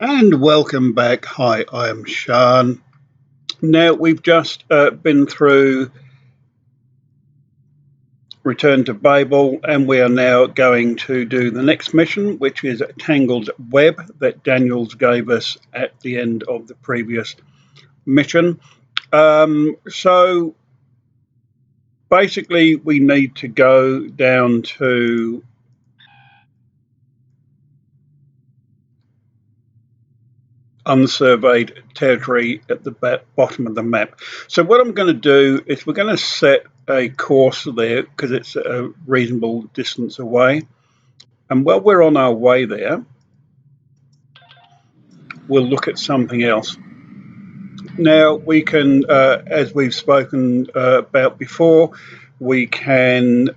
And welcome back. Hi, I am Sean. Now, we've just been through Return to Babel, and we are now going to do the next mission, which is Tangled Web that Daniels gave us at the end of the previous mission. So basically, we need to go down to unsurveyed territory at the bottom of the map. So what I'm going to do is we're going to set a course there because it's a reasonable distance away. And while we're on our way there, we'll look at something else. Now we can, as we've spoken about before, we can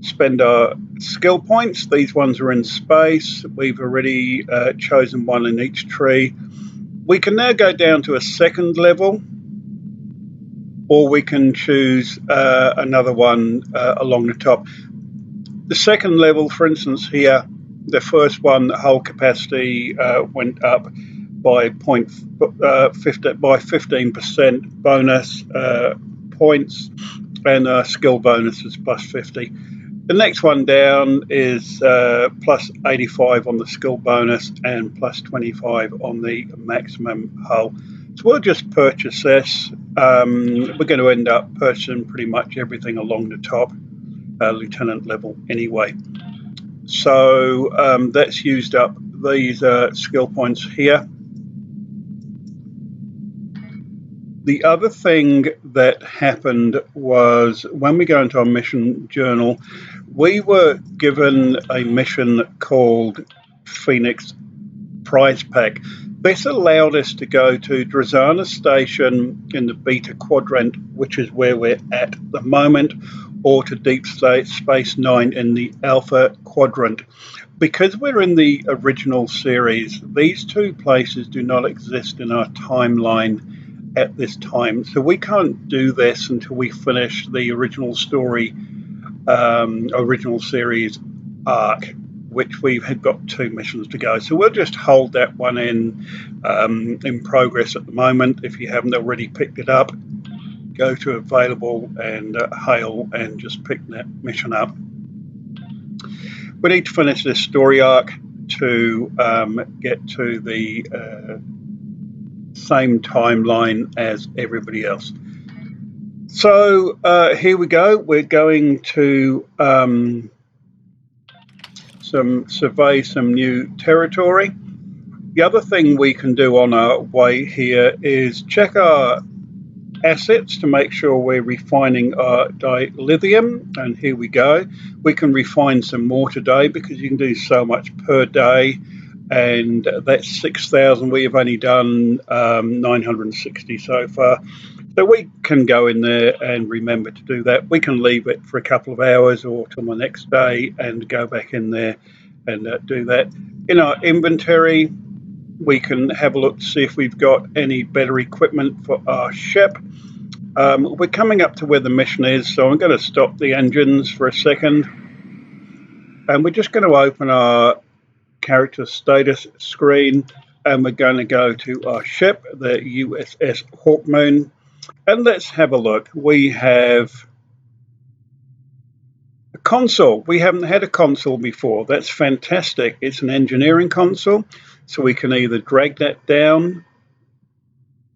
spend our skill points. These ones are in space. We've already chosen one in each tree. We can now go down to a second level, or we can choose another one along the top. The second level, for instance, here, the first one, hull capacity went up by 15% bonus points, and skill bonus is plus 50. The next one down is plus 85 on the skill bonus and plus 25 on the maximum hull. So we'll just purchase this. We're going to end up purchasing pretty much everything along the top, lieutenant level anyway. So that's used up these skill points here. The other thing that happened was when we go into our mission journal, we were given a mission called Phoenix Prize Pack. This allowed us to go to Drazana Station in the Beta Quadrant, which is where we're at the moment, or to Deep Space Nine in the Alpha Quadrant. Because we're in the original series, these two places do not exist in our timeline at this time, so we can't do this until we finish the original story, original series arc, which we've got 2 missions to go. So we'll just hold that one in progress at the moment. If you haven't already picked it up, go to available and hail and just pick that mission up. We need to finish this story arc to get to the same timeline as everybody else. So here we go. We're going to survey some new territory. The other thing we can do on our way here is check our assets to make sure we're refining our dilithium, and here we go. We can refine some more today because you can do so much per day, and that's 6,000. We have only done 960 so far, so we can go in there and remember to do that. We can leave it for a couple of hours or till the next day and go back in there and do that. In our inventory, we can have a look to see if we've got any better equipment for our ship. We're coming up to where the mission is, so I'm going to stop the engines for a second, and we're just going to open our character status screen, and we're going to go to our ship, the USS Hawkmoon, and let's have a look. We have a console. We haven't had a console before. That's fantastic. It's an engineering console, so we can either drag that down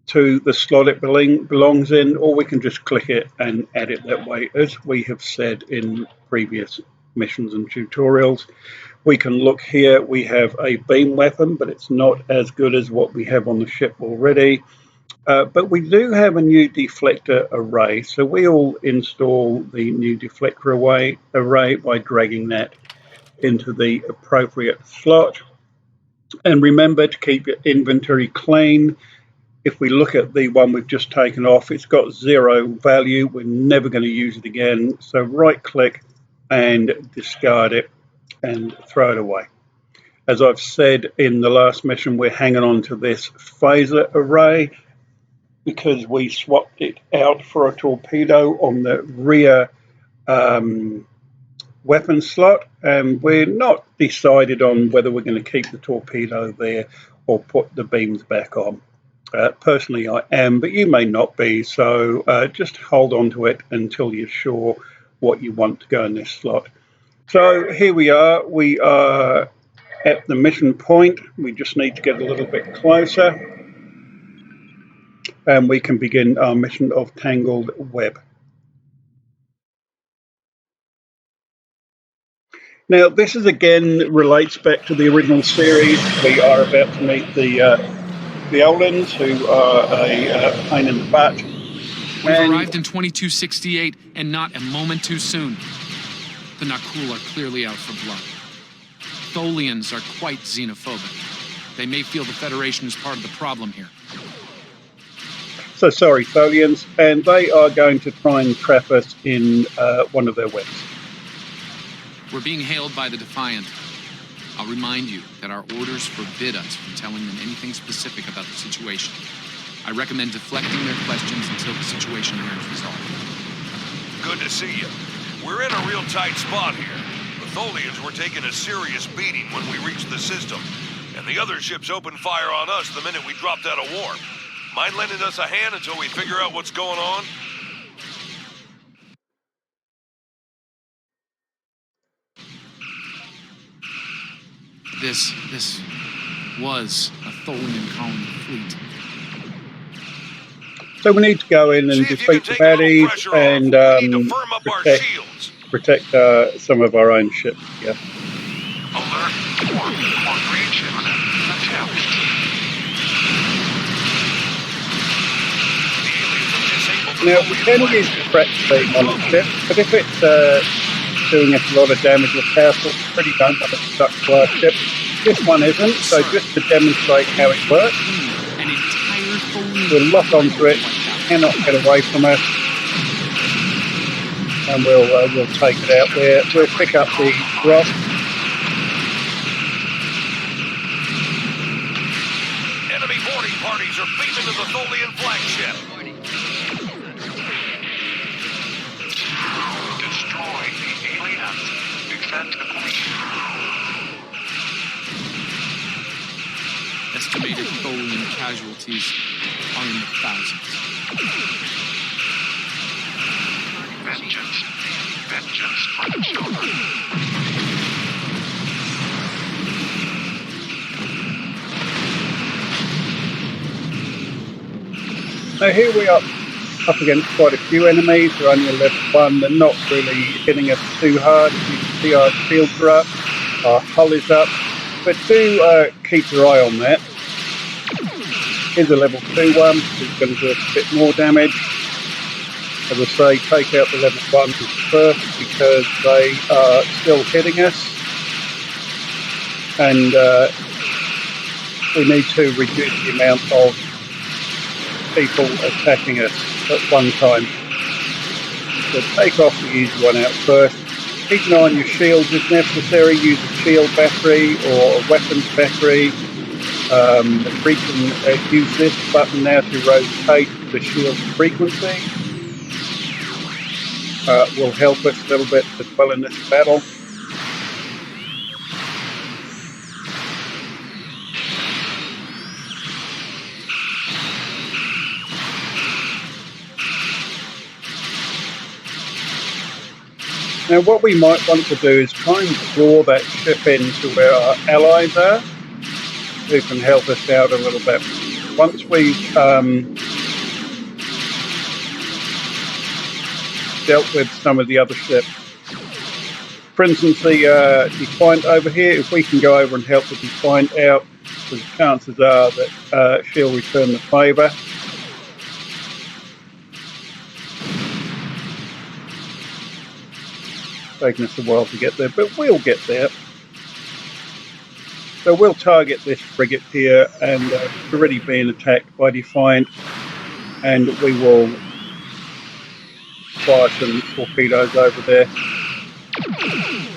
to the slot it belongs in, or we can just click it and add it that way, as we have said in previous missions and tutorials. We can look here. We have a beam weapon, but it's not as good as what we have on the ship already. But we do have a new deflector array, so we'll install the new deflector array by dragging that into the appropriate slot. And remember to keep your inventory clean. If we look at the one we've just taken off, it's got 0 value. We're never going to use it again. So right click and discard it and throw it away. As I've said in the last mission, we're hanging on to this phaser array because we swapped it out for a torpedo on the rear weapon slot, and we're not decided on whether we're going to keep the torpedo there or put the beams back on. Personally, I am, but you may not be, so just hold on to it until you're sure what you want to go in this slot. So here we are. We are at the mission point. We just need to get a little bit closer, and we can begin our mission of Tangled Web. Now, this is again relates back to the original series. We are about to meet the Folians, who are a pain in the butt. We've arrived in 2268, and not a moment too soon. The Nakul are clearly out for blood. Folians are quite xenophobic. They may feel the Federation is part of the problem here. So sorry, Folians, and they are going to try and trap us in one of their webs. We're being hailed by the Defiant. I'll remind you that our orders forbid us from telling them anything specific about the situation. I recommend deflecting their questions until the situation here is resolved. Good to see you. We're in a real tight spot here. The Folians were taking a serious beating when we reached the system, and the other ships opened fire on us the minute we dropped out of warp. Mind lending us a hand until we figure out what's going on? This was a Folian colony fleet. So we need to go in and defeat the baddies and protect some of our own ships. Yeah. Alert. More green ship. Let's help. Now, we can use the threat beam on the ship, but if it's doing us a lot of damage, we're careful. Pretty don't want it stuck to our ship. This one isn't, so just to demonstrate how it works, we'll lock onto it, cannot get away from us, and we'll take it out there. We'll pick up the rock. Enemy boarding parties are beaming to the Folian flagship. Destroy the aliens. Defend the queen. Estimated Folian casualties are in the thousands. Vengeance. Vengeance for the children. Now here we are up against quite a few enemies. They're only a level 1. They're not really hitting us too hard. As you can see, our shields are up, our hull is up. But do keep your eye on that. Here's a level 2 one, it's going to do a bit more damage. As I say, take out the level 1s first because they are still hitting us. And we need to reduce the amount of people attacking us at one time. So take off the easy one out first. Keep an eye on your shields if necessary. Use a shield battery or a weapons battery. We can use this button now to rotate the shield frequency. Will help us a little bit as well in this battle. Now what we might want to do is try and draw that ship into where our allies are, who can help us out a little bit. Once we've dealt with some of the other ships. For instance, the Defiant over here, if we can go over and help the Defiant out, the chances are that she'll return the favour. Taking us a while to get there, but we'll get there. So we'll target this frigate here, and it's already being attacked by Defiant, and we will fire some torpedoes over there.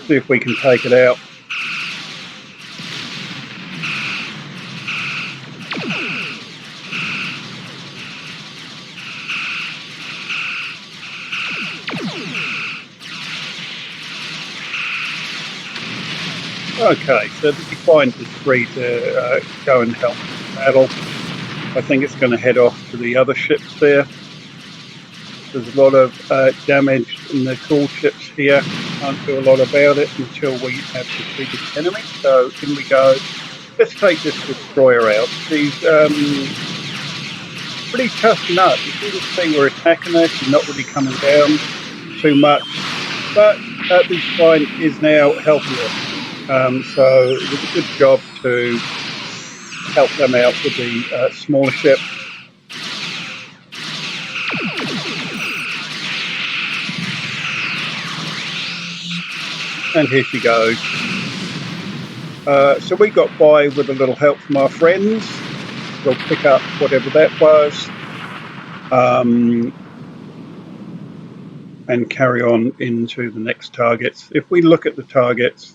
See if we can take it out. Okay, so the Defiant is free to go and help in battle. I think it's going to head off to the other ships there. There's a lot of damage in the cool ships here. Can't do a lot about it until we have defeated the enemy. So in we go. Let's take this destroyer out. She's pretty tough nut. You can see we're attacking her. She's not really coming down too much. But the Defiant is now helping us. So it was a good job to help them out with the smaller ship. And here she goes. So we got by with a little help from our friends. We'll pick up whatever that was and carry on into the next targets. If we look at the targets,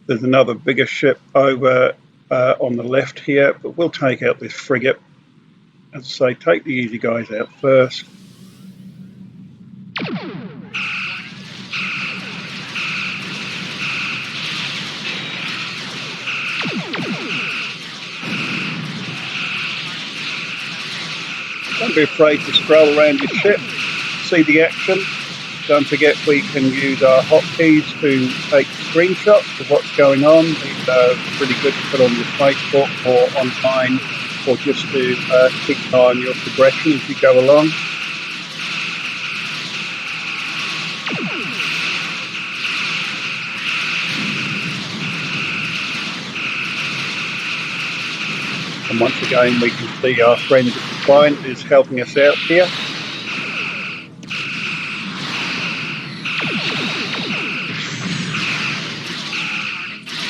there's another bigger ship over on the left here, but we'll take out this frigate. As I say, take the easy guys out first. Don't be afraid to scroll around your ship, see the action. Don't forget we can use our hotkeys to take screenshots of what's going on. These are really good to put on your Facebook or online, or just to keep an eye on your progression as you go along. And once again, we can see our friend Folian is helping us out here.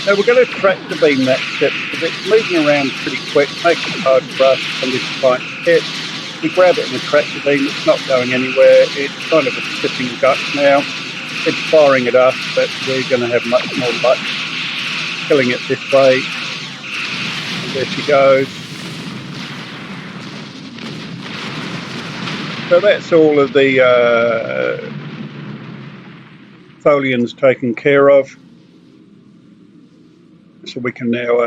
Now we're going to tractor beam that ship because it's moving around pretty quick, makes it hard for us on this fight hit. We grab it in the tractor beam, it's not going anywhere, it's kind of a sitting duck now. It's firing at us, but we're going to have much more luck killing it this way. And there she goes. So that's all of the Folians taken care of. So we can now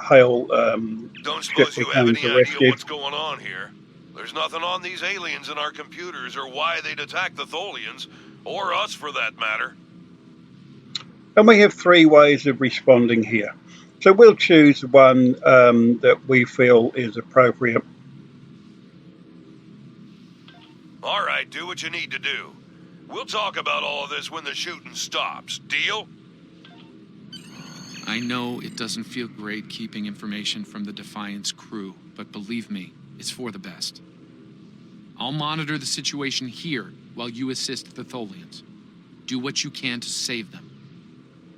hail Don't suppose you have any idea rescue. what's going on here. There's nothing on these aliens in our computers or why they'd attack the Tholians, or us for that matter. And we have 3 ways of responding here. So we'll choose the one that we feel is appropriate. All right, do what you need to do. We'll talk about all of this when the shooting stops. Deal? I know it doesn't feel great keeping information from the Defiant's crew, but believe me, it's for the best. I'll monitor the situation here while you assist the Tholians. Do what you can to save them.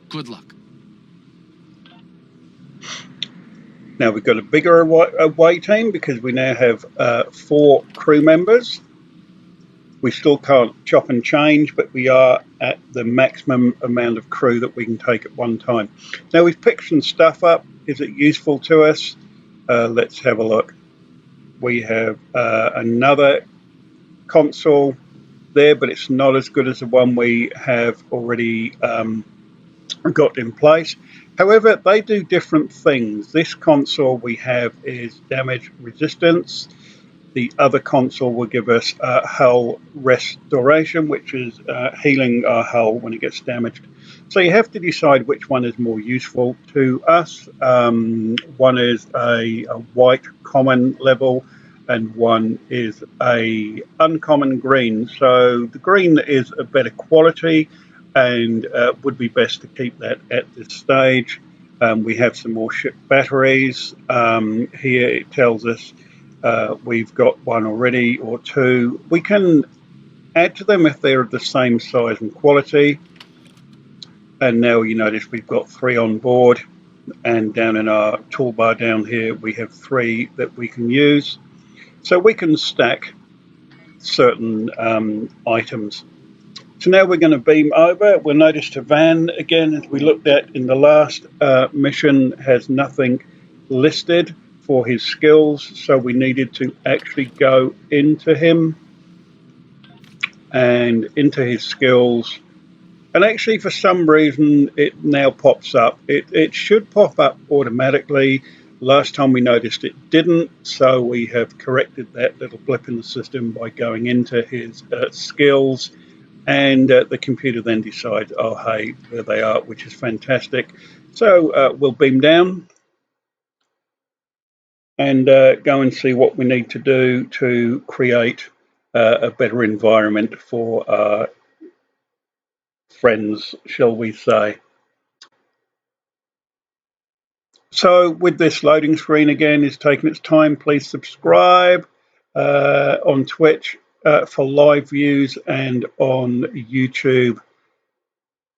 Good luck. Now we've got a bigger away team because we now have 4 crew members. We still can't chop and change, but we are at the maximum amount of crew that we can take at one time. Now we've picked some stuff up. Is it useful to us? Let's have a look. We have another console there, but it's not as good as the one we have already got in place. However, they do different things. This console we have is damage resistance. The other console will give us hull restoration, which is healing our hull when it gets damaged. So you have to decide which one is more useful to us. One is a white common level, and one is a uncommon green. So the green is a better quality and would be best to keep that at this stage. We have some more ship batteries. Here it tells us we've got 1 already or 2. We can add to them if they're of the same size and quality. And now you notice we've got 3 on board, and down in our toolbar down here we have 3 that we can use. So we can stack certain items. So now we're going to beam over. We'll notice Van again, as we looked at in the last mission, has nothing listed for his skills, so we needed to actually go into him and into his skills And actually, for some reason, it now pops up. It should pop up automatically. Last time we noticed it didn't, so we have corrected that little blip in the system by going into his skills, and the computer then decides, oh, hey, there they are, which is fantastic. So we'll beam down and go and see what we need to do to create a better environment for our friends, shall we say. So with this loading screen again is taking its time, please subscribe on Twitch for live views and on YouTube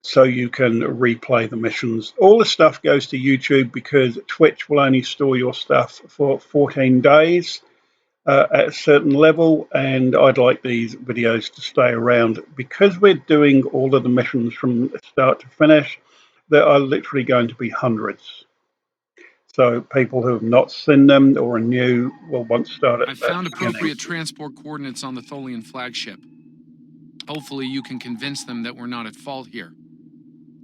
so you can replay the missions. All the stuff goes to YouTube because Twitch will only store your stuff for 14 days at a certain level, and I'd like these videos to stay around because we're doing all of the missions from start to finish. There are literally going to be hundreds. So people who have not seen them or are new will want to start at I the found beginning. appropriate transport coordinates on the Tholian flagship. Hopefully you can convince them that we're not at fault here.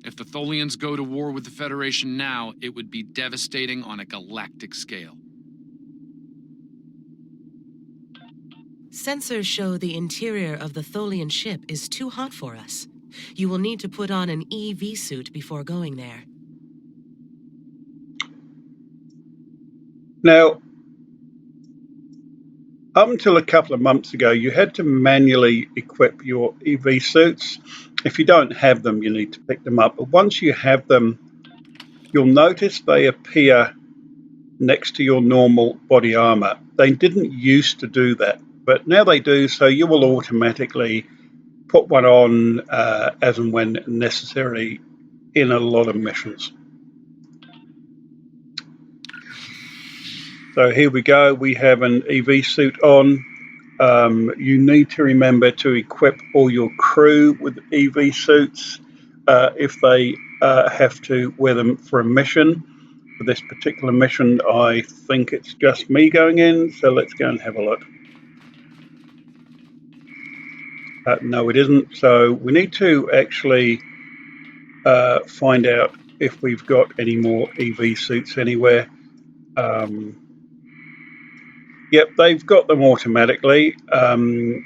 If the Tholians go to war with the Federation now, it would be devastating on a galactic scale. Sensors show the interior of the Tholian ship is too hot for us. You will need to put on an EV suit before going there. Now, up until a couple of months ago, you had to manually equip your EV suits. If you don't have them, you need to pick them up. But once you have them, you'll notice they appear next to your normal body armor. They didn't used to do that, but now they do, so you will automatically put one on as and when necessary in a lot of missions. So here we go, we have an EV suit on. You need to remember to equip all your crew with EV suits if they have to wear them for a mission. For this particular mission, I think it's just me going in, so let's go and have a look. No, it isn't. So we need to actually find out if we've got any more EV suits anywhere. Yep, they've got them automatically. I'm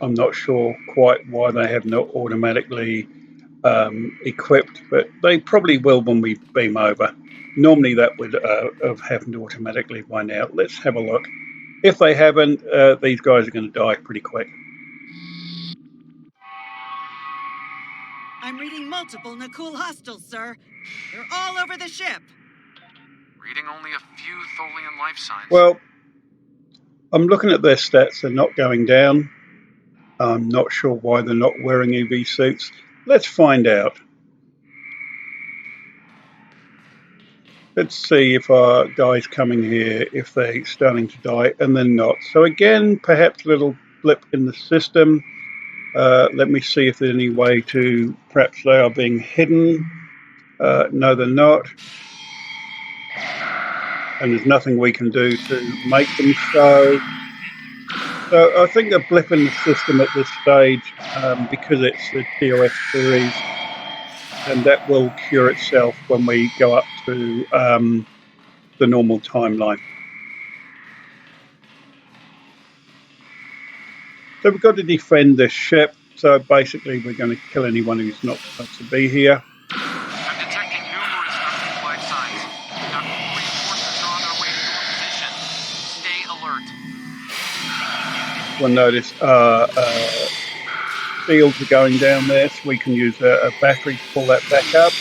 not sure quite why they have not automatically equipped, but they probably will when we beam over. Normally that would have happened automatically by now. Let's have a look. If they haven't, these guys are going to die pretty quick. I'm reading multiple Nakul hostiles, sir. They're all over the ship. Reading only a few Tholian life signs. Well, I'm looking at their stats. They're not going down. I'm not sure why they're not wearing EV suits. Let's find out. Let's see if our guys coming here, if they're starting to die, and they're not. So again, perhaps a little blip in the system. Let me see if there's any way to, perhaps they are being hidden. No, they're not. And there's nothing we can do to make them so. So I think a blip in the system at this stage, because it's the TOS series, and that will cure itself when we go up to the normal timeline. So we've got to defend this ship. So basically we're going to kill anyone who's not supposed to be here. I'm detecting numerous Nakul life signs. Nakul reinforcements are on their way to your position. Stay alert. We'll notice shields are going down there, so we can use a battery to pull that back up.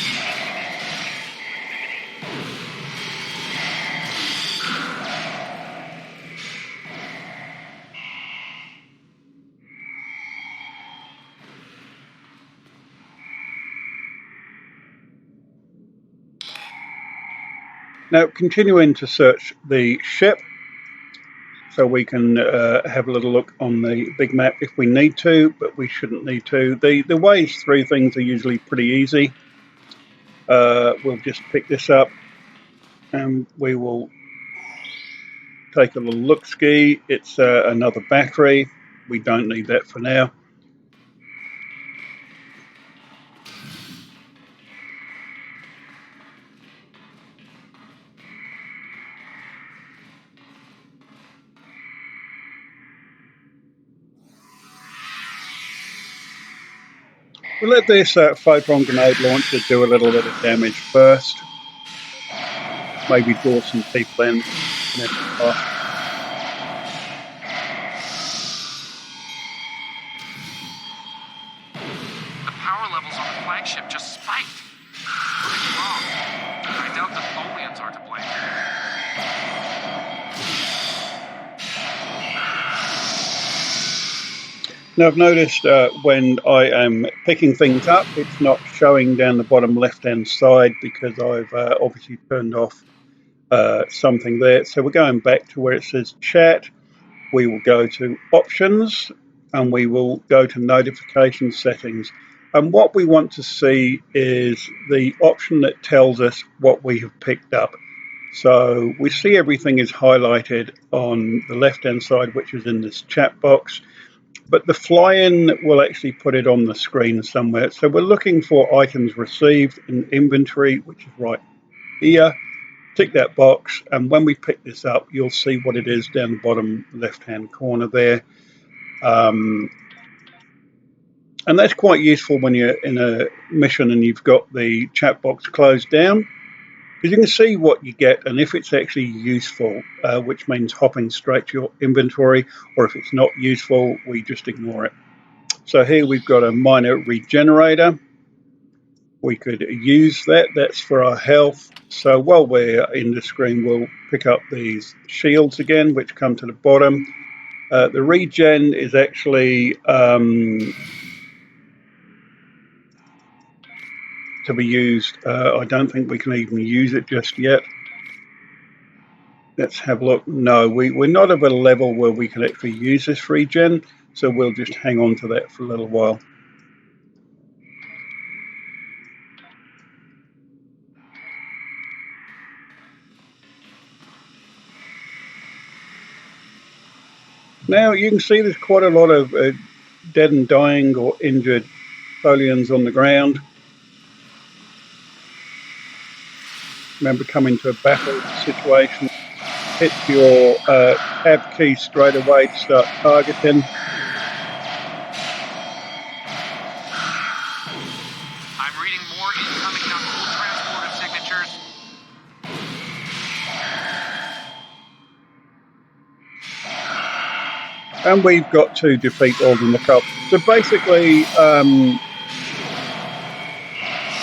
Now, continuing to search the ship, so we can have a little look on the big map if we need to, but we shouldn't need to. The ways through things are usually pretty easy. We'll just pick this up and we will take a little look-ski. It's another battery. We don't need that for now. We'll let this photon grenade launcher do a little bit of damage first. Maybe draw some people in. Power levels on the flagship just spiked. Something's wrong. I doubt the Folians are to blame. Now I've noticed when I am picking things up, it's not showing down the bottom left-hand side because I've obviously turned off something there. So we're going back to where it says chat. We will go to options and we will go to notification settings. And what we want to see is the option that tells us what we have picked up. So we see everything is highlighted on the left-hand side, which is in this chat box. But the fly-in will actually put it on the screen somewhere. So we're looking for items received in inventory, which is right here. Tick that box, and when we pick this up, you'll see what it is down the bottom left-hand corner there. And that's quite useful when you're in a mission and you've got the chat box closed down, because you can see what you get and if it's actually useful, which means hopping straight to your inventory, or if it's not useful, we just ignore it. So here we've got a minor regenerator. We could use that. That's for our health. So while we're in the screen, we'll pick up these shields again, which come to the bottom. The regen is actually to be used. I don't think we can even use it just yet. Let's have a look. No, we're not at a level where we can actually use this regen, so we'll just hang on to that for a little while. Now you can see there's quite a lot of dead and dying or injured Folians on the ground. Remember, coming to a battle situation, hit your tab key straight away to start targeting. I'm reading more incoming non-cool transporter signatures. And we've got to defeat all the knockup. So basically,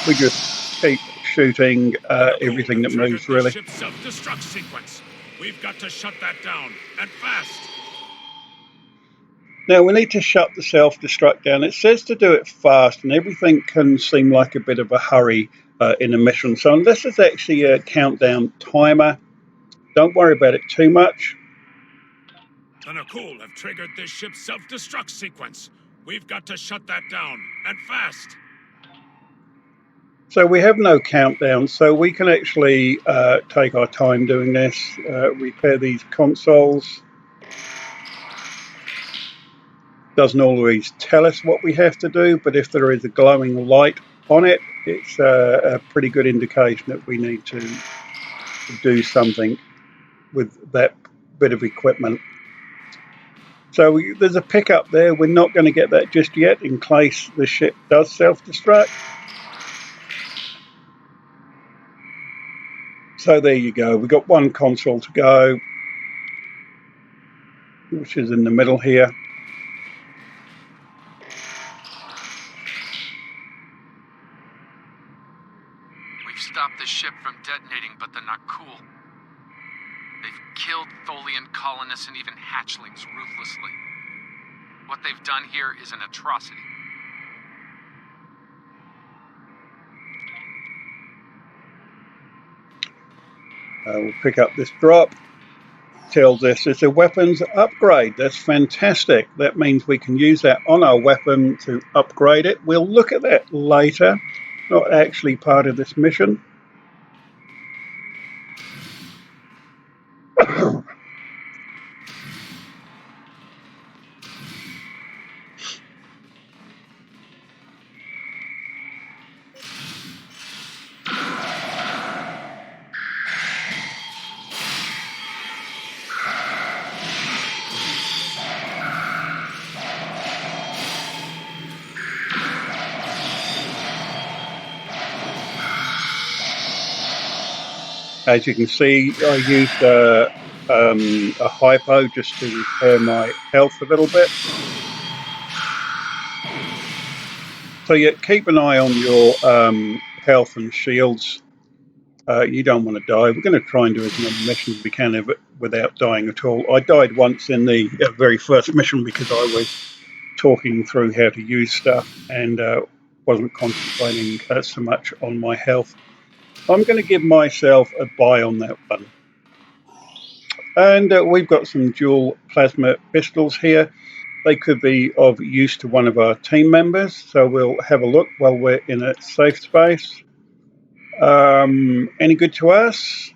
we just keep shooting everything that moves, really. Ship self-destruct sequence. We've got to shut that down, and fast. Now we need to shut the self-destruct down. It says to do it fast, and everything can seem like a bit of a hurry in a mission. So unless it's actually a countdown timer, don't worry about it too much. The Nakul have triggered this ship's self-destruct sequence. We've got to shut that down, and fast. So we have no countdown, so we can actually take our time doing this, repair these consoles. Doesn't always tell us what we have to do, but if there is a glowing light on it, it's a pretty good indication that we need to do something with that bit of equipment. So there's a pickup there. We're not going to get that just yet in case the ship does self-destruct. So there you go. We've got one console to go, which is in the middle here. We've stopped the ship from detonating, but they're not cool. They've killed Folian colonists and even hatchlings ruthlessly. What they've done here is an atrocity. We'll pick up this drop. Tells us it's a weapons upgrade. That's fantastic. That means we can use that on our weapon to upgrade it. We'll look at that later. Not actually part of this mission. As you can see, I used a hypo just to repair my health a little bit. So yeah, keep an eye on your health and shields. You don't want to die. We're going to try and do as many missions as we can without dying at all. I died once in the very first mission because I was talking through how to use stuff and wasn't concentrating so much on my health. I'm going to give myself a buy on that one. And we've got some dual plasma pistols here. They could be of use to one of our team members, so we'll have a look while we're in a safe space. Any good to us?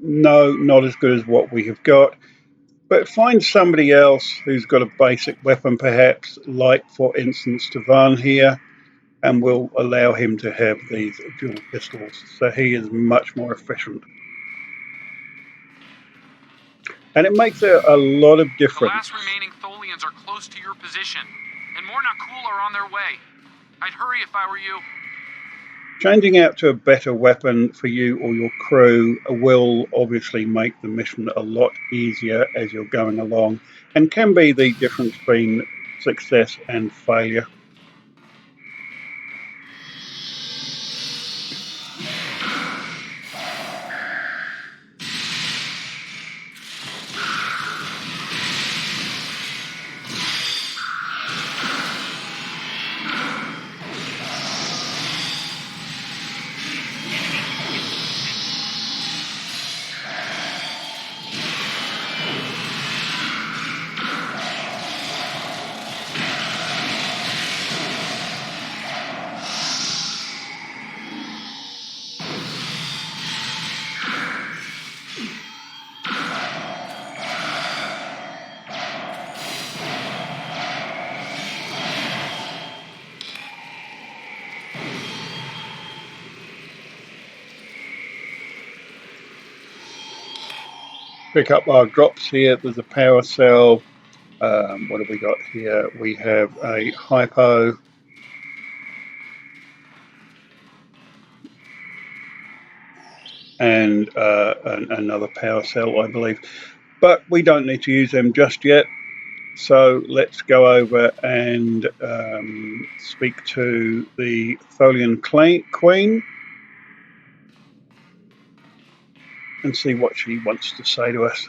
No, not as good as what we have got. But find somebody else who's got a basic weapon, perhaps, like, for instance, Tavan here, and we'll allow him to have these dual pistols. So he is much more efficient. And it makes a lot of difference. The last remaining Tholians are close to your position, and more Nakul are on their way. I'd hurry if I were you. Changing out to a better weapon for you or your crew will obviously make the mission a lot easier as you're going along, and can be the difference between success and failure. Pick up our drops here. There's a power cell. What have we got here? We have a hypo. And another power cell, I believe. But we don't need to use them just yet. So let's go over and speak to the Folian Queen and see what she wants to say to us.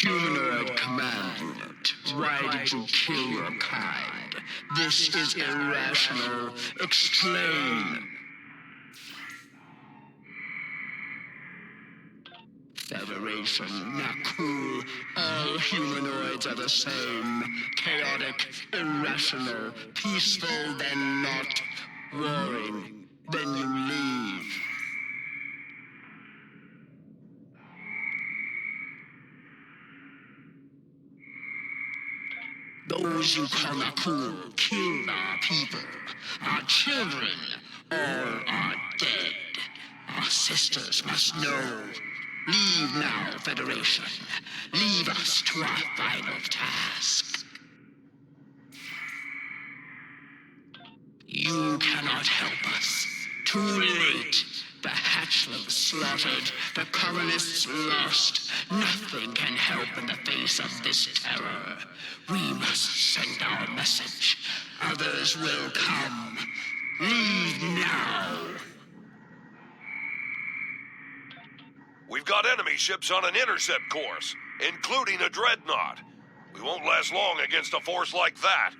Humanoid command unit, why did you kill your kind? This is irrational. Explain. Federation, Nakul, all humanoids are the same. Chaotic, irrational, peaceful, then not. Warring, then you leave. Those you call Nakul killed our people. Our children, all are dead. Our sisters must know. Leave now, Federation. Leave us to our final task. You cannot help us. Too late. The hatchlings slaughtered, the colonists lost. Nothing can help in the face of this terror. We must send our message. Others will come. Leave now. We've got enemy ships on an intercept course, including a dreadnought. We won't last long against a force like that.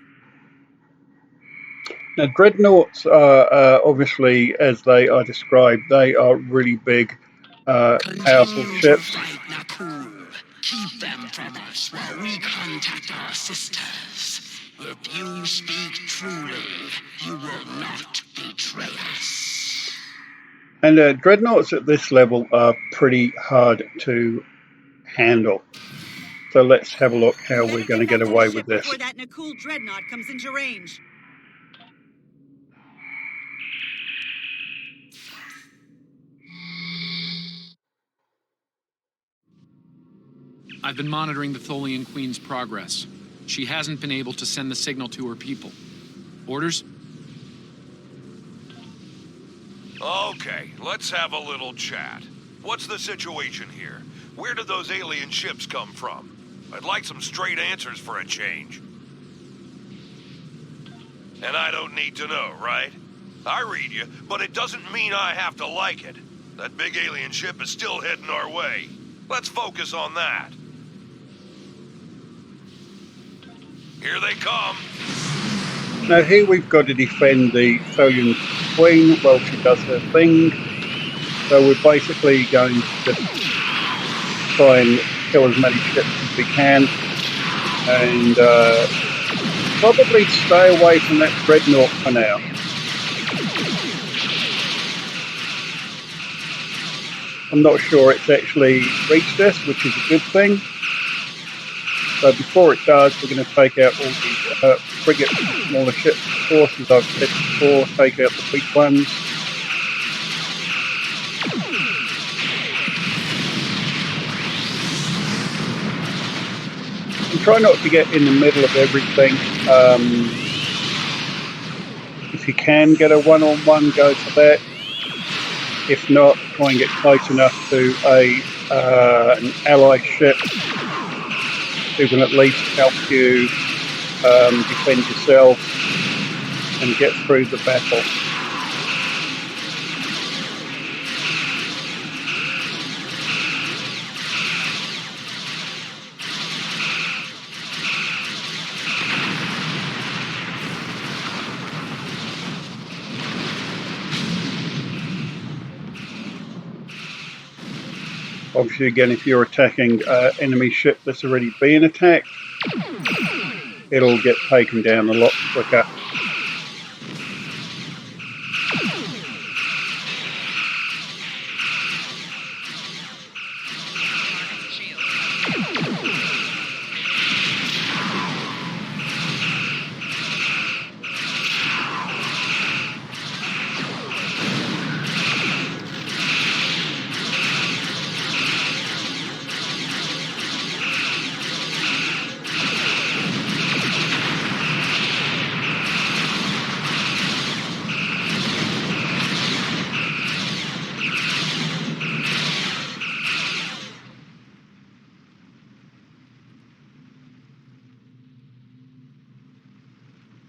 Now, dreadnoughts are obviously, as they are described, they are really big, powerful ships. Fight, Nakul. Keep them from us while we contact our sisters. If you speak truly, you will not betray us. And dreadnoughts at this level are pretty hard to handle. So let's have a look how we're going to get away with this. Before that Nakul dreadnought comes into range. I've been monitoring the Tholian Queen's progress. She hasn't been able to send the signal to her people. Orders? Okay, let's have a little chat. What's the situation here? Where did those alien ships come from? I'd like some straight answers for a change. And I don't need to know, right? I read you, but it doesn't mean I have to like it. That big alien ship is still heading our way. Let's focus on that. Here they come. Now here we've got to defend the Folian Queen while she does her thing. So we're basically going to just try and kill as many ships as we can. And probably stay away from that dreadnought for now. I'm not sure it's actually reached us, which is a good thing. So before it does, we're going to take out all the frigate and smaller ships, of course, as I've said before, take out the big ones. And try not to get in the middle of everything. If you can get a one-on-one, go for that. If not, try and get close enough to an ally ship who can at least help you defend yourself and get through the battle. Obviously, again, if you're attacking enemy ship that's already been attacked, it'll get taken down a lot quicker.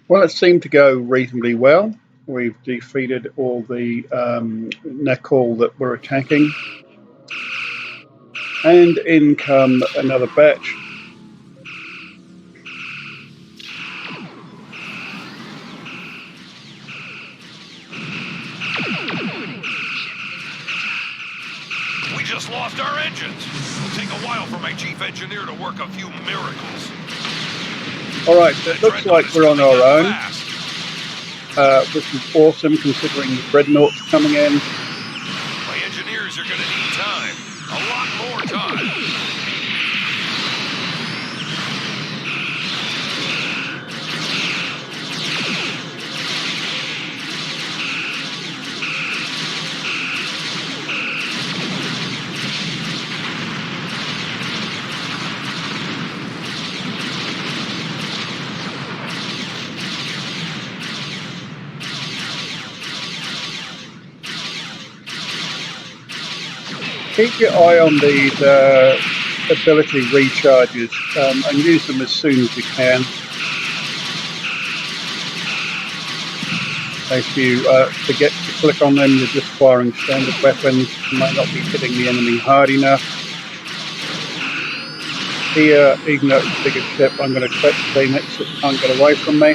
Well, it seemed to go reasonably well. We've defeated all the Nakul that were attacking. And in come another batch. We just lost our engines. It'll take a while for my chief engineer to work a few miracles. All right, so it looks like we're on our own, which is awesome considering the dreadnoughts coming in. My engineers are going to need time. A lot more time. Keep your eye on these ability recharges and use them as soon as you can. If you forget to click on them, you're just firing standard weapons. You might not be hitting the enemy hard enough. Here, even though it's a bigger ship, I'm going to click teammates that can't get away from me.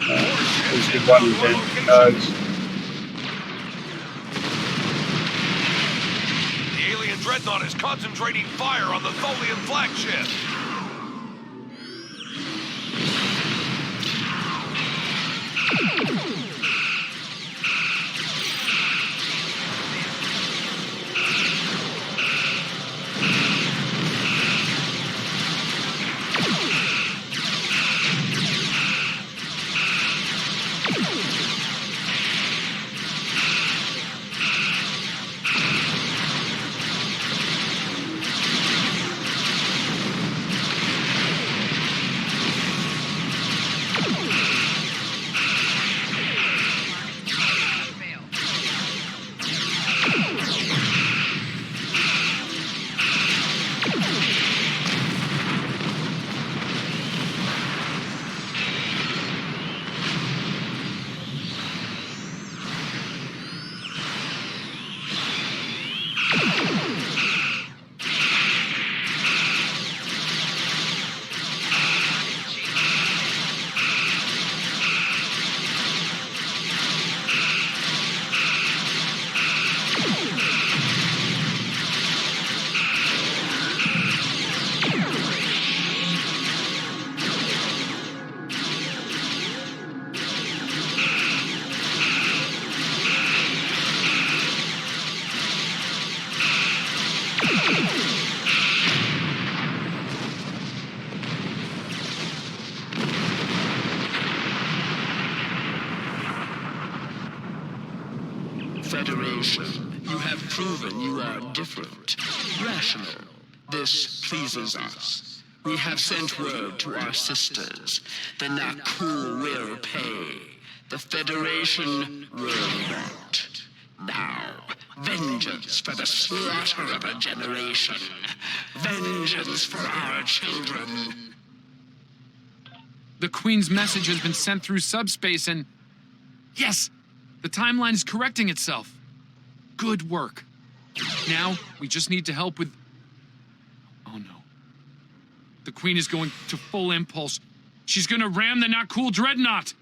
There's the one down the nose. Dreadnought is concentrating fire on the Folian flagship. Federation, you have proven you are different. Rational. This pleases us. We have sent word to our sisters. The Nakul will pay. The Federation will not. Now, vengeance for the slaughter of a generation. Vengeance for our children. The Queen's message has been sent through subspace and... Yes! The timeline is correcting itself. Good work. Now, we just need to help with... Oh no. The Queen is going to full impulse. She's gonna ram the Nakul Dreadnought!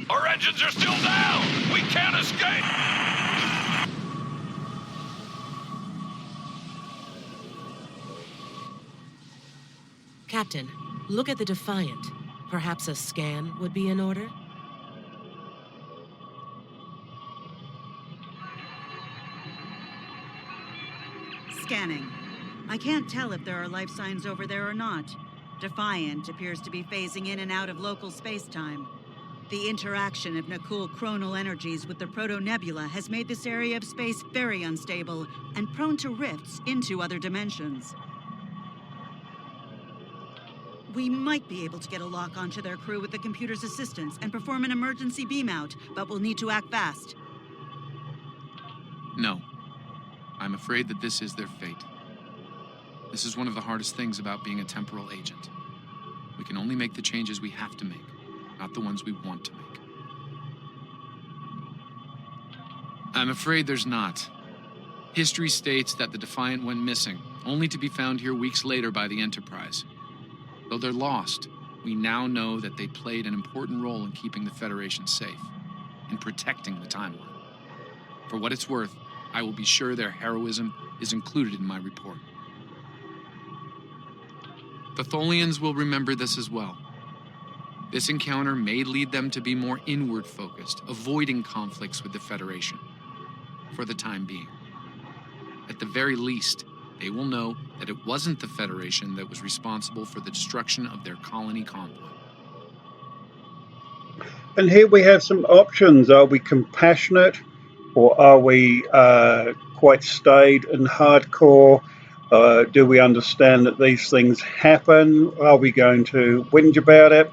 Our engines are still down! We can't escape! Captain, look at the Defiant. Perhaps a scan would be in order? Scanning. I can't tell if there are life signs over there or not. Defiant appears to be phasing in and out of local space-time. The interaction of Nakul chronal energies with the proto-nebula has made this area of space very unstable and prone to rifts into other dimensions. We might be able to get a lock onto their crew with the computer's assistance and perform an emergency beam-out, but we'll need to act fast. No. I'm afraid that this is their fate. This is one of the hardest things about being a temporal agent. We can only make the changes we have to make, not the ones we want to make. I'm afraid there's not. History states that the Defiant went missing, only to be found here weeks later by the Enterprise. Though they're lost, we now know that they played an important role in keeping the Federation safe, in protecting the timeline. For what it's worth, I will be sure their heroism is included in my report. The Folians will remember this as well. This encounter may lead them to be more inward-focused, avoiding conflicts with the Federation, for the time being. At the very least, they will know that it wasn't the Federation that was responsible for the destruction of their colony convoy. And here we have some options. Are we compassionate, or are we quite staid and hardcore? Do we understand that these things happen? Are we going to whinge about it?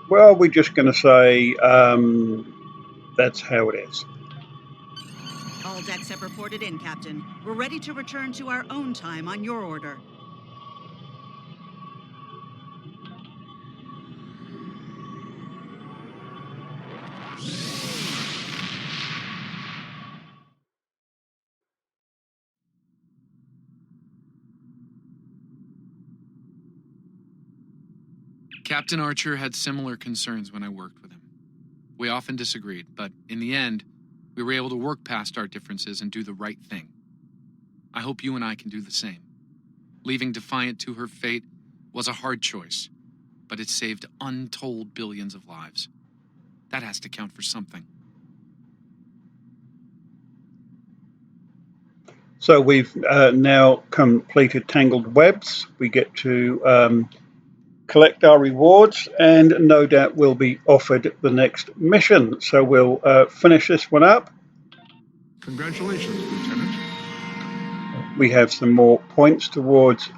Well, we're just going to say that's how it is. All decks have reported in, Captain. We're ready to return to our own time on your order. Captain Archer had similar concerns when I worked with him. We often disagreed, but in the end, we were able to work past our differences and do the right thing. I hope you and I can do the same. Leaving Defiant to her fate was a hard choice, but it saved untold billions of lives. That has to count for something. So we've now completed Tangled Webs. We get to collect our rewards, and no doubt we'll be offered the next mission. So we'll finish this one up. Congratulations, Lieutenant. We have some more points towards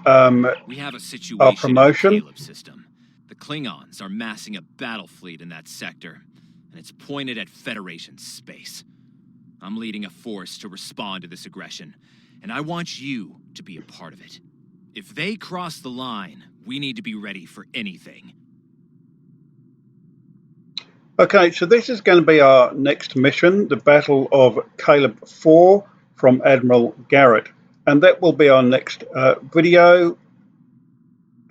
we have a situation our promotion. in the Caleb system. The Klingons are massing a battle fleet in that sector, and it's pointed at Federation space. I'm leading a force to respond to this aggression, and I want you to be a part of it. If they cross the line, we need to be ready for anything. Okay, so this is going to be our next mission, the Battle of Caleb 4 from Admiral Garrett. And that will be our next video.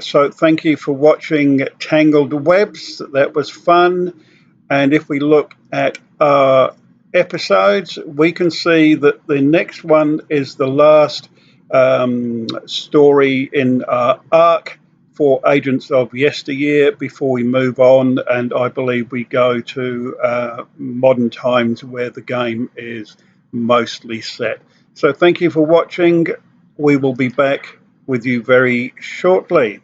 So thank you for watching Tangled Webs. That was fun. And if we look at our episodes, we can see that the next one is the last story in our arc for Agents of Yesteryear before we move on, and I believe we go to modern times where the game is mostly set. So thank you for watching. We will be back with you very shortly.